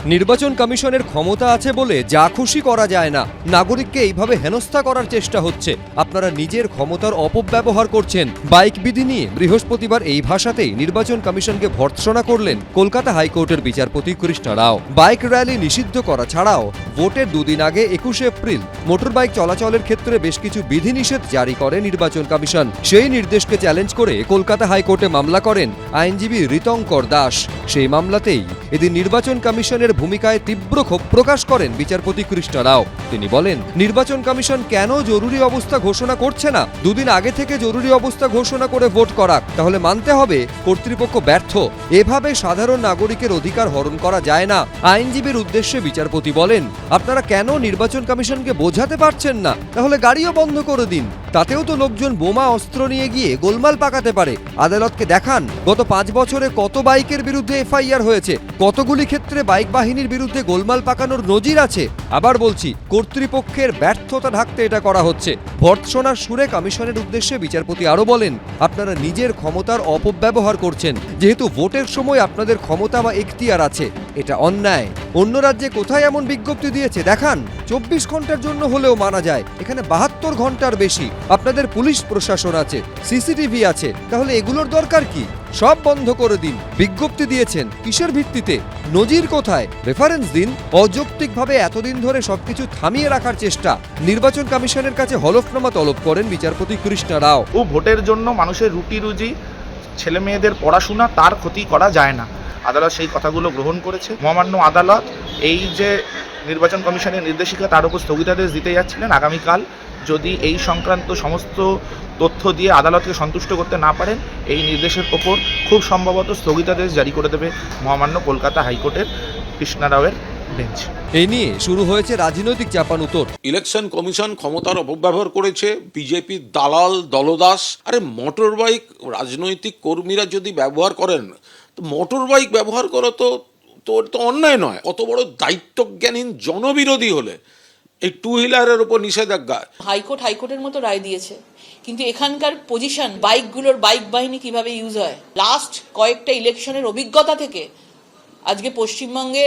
নির্বাচন কমিশনের ক্ষমতা আছে বলে যা খুশি করা যায় না, নাগরিককে এইভাবে হেনস্থা করার চেষ্টা হচ্ছে। আপনারা নিজের ক্ষমতার অপব্যবহার করছেন। বাইক বিধি নিয়ে বৃহস্পতিবার এই ভাষাতেই নির্বাচন কমিশনকে ভর্ৎসনা করলেন কলকাতা হাইকোর্টের বিচারপতি কৃষ্ণা রাও। বাইক র্যালি নিষিদ্ধ করা ছাড়াও ভোটের দুদিন আগে 21 এপ্রিল মোটর বাইক চলাচলের ক্ষেত্রে বেশ কিছু বিধিনিষেধ জারি করে নির্বাচন কমিশন। সেই নির্দেশকে চ্যালেঞ্জ করে কলকাতা হাইকোর্টে মামলা করেন আইনজীবী ঋতঙ্কর দাস। সেই মামলাতেই এদিন নির্বাচন কমিশনের ভূমিকায় তীব্র ক্ষোভ প্রকাশ করেন বিচারপতি কৃষ্ণা রাও। তিনি বলেন, নির্বাচন কমিশন কেন জরুরি অবস্থা ঘোষণা করছে না? দুদিন আগে থেকে জরুরি অবস্থা ঘোষণা করে ভোট করাক, তাহলে মানতে হবে কর্তৃপক্ষ ব্যর্থ। এভাবে সাধারণ নাগরিকের অধিকার হরণ করা যায় না। আইনজীবীর উদ্দেশ্যে বিচারপতি বলেন, আপনারা কেন নির্বাচন কমিশনকে বোঝাতে পারছেন না? তাহলে গাড়িও বন্ধ করে দিন, তাতেও তো লোকজন বোমা অস্ত্র নিয়ে গিয়ে গোলমাল পাকাতে পারে। আদালতকে দেখান গত 5 বছরে কত বাইকের বিরুদ্ধে এফআইআর হয়েছে, কতগুলি ক্ষেত্রে বাইক বাহিনীর বিরুদ্ধে গোলমাল পাকানোর নজির আছে। আবার বলছি, কর্তৃপক্ষের ব্যর্থতা ঢাকতে এটা করা হচ্ছে। ভর্ৎসনার সুরে কমিশনের উদ্দেশ্যে বিচারপতি আরো বলেন, আপনারা নিজের ক্ষমতার অপব্যবহার করছেন। যেহেতু ভোটের সময় আপনাদের ক্ষমতা বা এখতিয়ার আছে, এটা অন্যায়। অন্য রাজ্যে কোথায় এমন বিজ্ঞপ্তি দিয়েছে দেখান। 24 ঘন্টার জন্য হলেও মানা যায়, এখানে 72 ঘন্টার বেশি। আপনাদের পুলিশ প্রশাসন আছে, সিসিটিভি আছে, তাহলে এগুলোর দরকার কি? সব বন্ধ করে দিন। বিজ্ঞপ্তি দিয়েছেন কিসের ভিত্তিতে? নজির কোথায়? রেফারেন্স দিন। অযৌক্তিকভাবে এতদিন ধরে সবকিছু থামিয়ে রাখার চেষ্টা। নির্বাচন কমিশনের কাছে হলফনামা তলব করেন বিচারপতি কৃষ্ণা রাও। ভোটের জন্য মানুষের রুটি রুজি, ছেলে মেয়েদের পড়াশোনা, তার ক্ষতি করা যায় না। আদালত সেই কথাগুলো গ্রহণ করেছে। মহামান্য আদালত এই যে নির্বাচন কমিশনের নির্দেশিকা, তার উপর স্থগিতাদেশ দিতে যাচ্ছিলেন। আগামীকাল যদি এই সংক্রান্ত সমস্ত তথ্য দিয়ে আদালতকে সন্তুষ্ট করতে না পারেন, এই নির্দেশের ওপর খুব সম্ভবত স্থগিতাদেশ জারি করে দেবে মহামান্য কলকাতা হাইকোর্টের কৃষ্ণা রাওয়ের বেঞ্চ। এই নিয়ে শুরু হয়েছে রাজনৈতিক চাপানুতর। ইলেকশন কমিশন ক্ষমতার অপব্যবহার করেছে, বিজেপির দালাল দলদাস। আরে মোটর বাইক রাজনৈতিক কর্মীরা যদি ব্যবহার করেন, তো মোটর বাইক ব্যবহার করা তো অন্যায় নয়। কত বড় দায়িত্বজ্ঞানহীন জনবিরোধী হলে এই টু হুইলারের উপর নিষেধাজ্ঞা। হাইকোর্টের মতো রায় দিয়েছে, কিন্তু এখানকার পজিশন, বাইকগুলোর বাইক বাহিনী কিভাবে ইউজ হয়, লাস্ট কয়েকটা ইলেকশনের অভিজ্ঞতা থেকে আজকে পশ্চিমবঙ্গে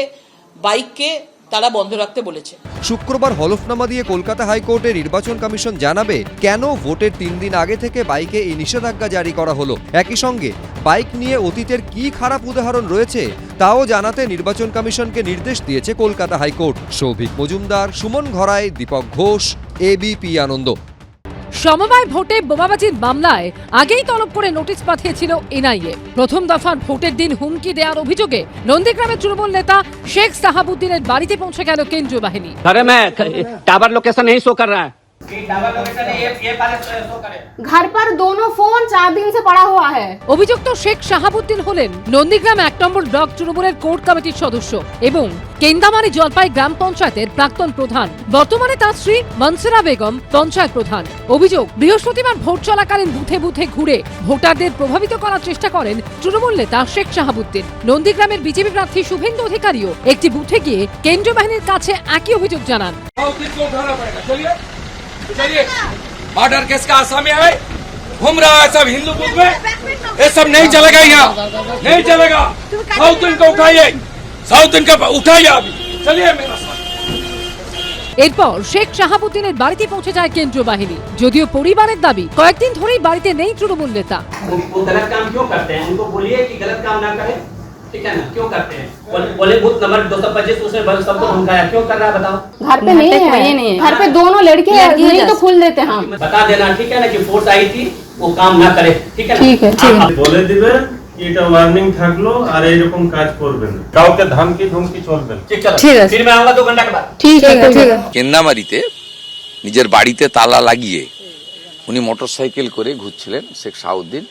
বাইককে তারা বন্ধ রাখতে বলেছে। শুক্রবার হলফনামা দিয়ে কলকাতা হাইকোর্টে নির্বাচন কমিশন জানাবে কেন ভোটের 3 দিন আগে থেকে বাইকে এই নিষেধাজ্ঞা জারি করা হলো। একই সঙ্গে বাইক নিয়ে অতীতের কি খারাপ উদাহরণ রয়েছে তাও জানাতে নির্বাচন কমিশনকে নির্দেশ দিয়েছে কলকাতা হাইকোর্ট। সৌভিক মজুমদার, সুমন ঘরাই, দীপক ঘোষ, এবিপি আনন্দ। সমবায় ভোটে বোমাবাজির মামলায় আগেই তলব করে নোটিশ পাঠিয়েছিল এনআইএ। প্রথম দফার ভোটের দিন হুমকি দেওয়ার অভিযোগে নন্দীগ্রামের তৃণমূল নেতা শেখ সাহাবুদ্দিনের বাড়িতে পৌঁছে গেল কেন্দ্রীয় বাহিনী। टावर लोकेशन नहीं शो कर रहा है। घर पर दोनों फोन 4 दिन से पड़ा हुआ है। অভিযুক্ত শেখ সাহাবুদ্দিন হলেন নন্দীগ্রাম 1 নম্বর ব্লক তৃণমূলের কোর কমিটির সদস্য এবং কেন্দামারি জলপাই গ্রাম পঞ্চায়েতের প্রাক্তন প্রধান। বর্তমানে তার স্ত্রী মনসুরা বেগম পঞ্চায়েত প্রধান। অভিযোগ, বৃহস্পতিবার ভোট চলাকালীন বুথে বুথে ঘুরে ভোটারদের প্রভাবিত করার চেষ্টা করেন তৃণমূল নেতা শেখ সাহাবুদ্দিন। নন্দীগ্রামের বিজেপি প্রার্থী শুভেন্দু অধিকারীও একটি বুথে গিয়ে কেন্দ্রীয় বাহিনীর কাছে একই অভিযোগ জানান। मर्डर केस का आसामी है, घूम रहा है सब हिंदू बुक में। ये सब नहीं चलेगा, यहाँ नहीं चलेगा। साउथ इनको उठाइए, साउथ इनका उठाइए अभी, चलिए मेरा साथ। এরপর শেখ শাহাবুদ্দিনের বাড়িতে পৌঁছে যায় কেন্দ্রীয় বাহিনী। যদিও পরিবারের দাবি কয়েকদিন ধরেই বাড়িতে নেই তৃণমূল নেতা। गलत काम क्यों करते हैं? उनको बोलिए कि गलत काम ना करें, ठीक है ना? क्यों करते हैं? बोले बूथ नंबर 225 उसमें सबको धमकाया, क्यों कर रहा है बताओ? घर पे नहीं है, घर पे दोनों लड़के नहीं तो खोल देते हम। बता देना, ठीक है ना, कि फोर्स आई थी वो काम ना करे, ठीक है ना? ठीक है, ठीक है। বলে দিবে এটা ওয়ার্নিং থাকলো আর এইরকম কাজ করবেন না, কাউকে ধামকি ধমকি চলবে না। ठीक है, फिर मैं आऊंगा 2 घंटा के बाद। ठीक है, ठीक है। কেন্দামারিতে নিজের বাড়িতে তালা লাগিয়ে উনি মোটরসাইকেল করে ঘুরছিলেন শেখ শাহাবুদ্দিন।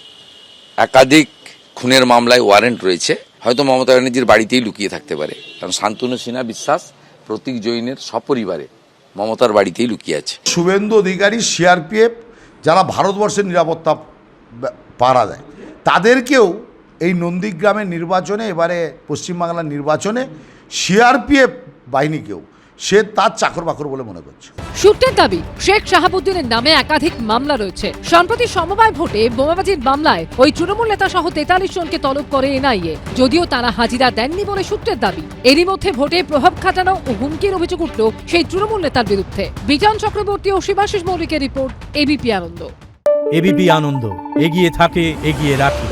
একাধিক খুনের মামলায় ওয়ারেন্ট রয়েছে। হয়তো মমতা ব্যানার্জির বাড়িতেই লুকিয়ে থাকতে পারে, কারণ শান্তনু সিনহা বিশ্বাস প্রতীক জৈনের সপরিবারে মমতার বাড়িতেই লুকিয়ে আছে। শুভেন্দু অধিকারী, সিআরপিএফ যারা ভারতবর্ষের নিরাপত্তা পাহারা দেয়, তাদেরকেও এই নন্দীগ্রামের নির্বাচনে, এবারে পশ্চিমবাংলার নির্বাচনে সিআরপিএফ বাহিনীকেও সে তার চাকর বাকর বলে মনে করছে। সূত্রের দাবি, শেখ শাহাবুদ্দিনের নামে একাধিক মামলা রয়েছে। সম্প্রতি সমবায় ভোটে বোমাবাজির মামলায় ওই তৃণমূল নেতা সহ 43 জনকে তলব করে এনআইএ, যদিও তারা হাজিরা দেননি বলে সূত্রের দাবি। এরই মধ্যে ভোটে প্রভাব খাটানো ও হুমকির অভিযোগ উঠল সেই তৃণমূল নেতার বিরুদ্ধে। বিজন চক্রবর্তী ও শিবাশিস মৌলিকের রিপোর্ট, এবিপি আনন্দ। এবিপি আনন্দ, এগিয়ে থাকে, এগিয়ে রাখে।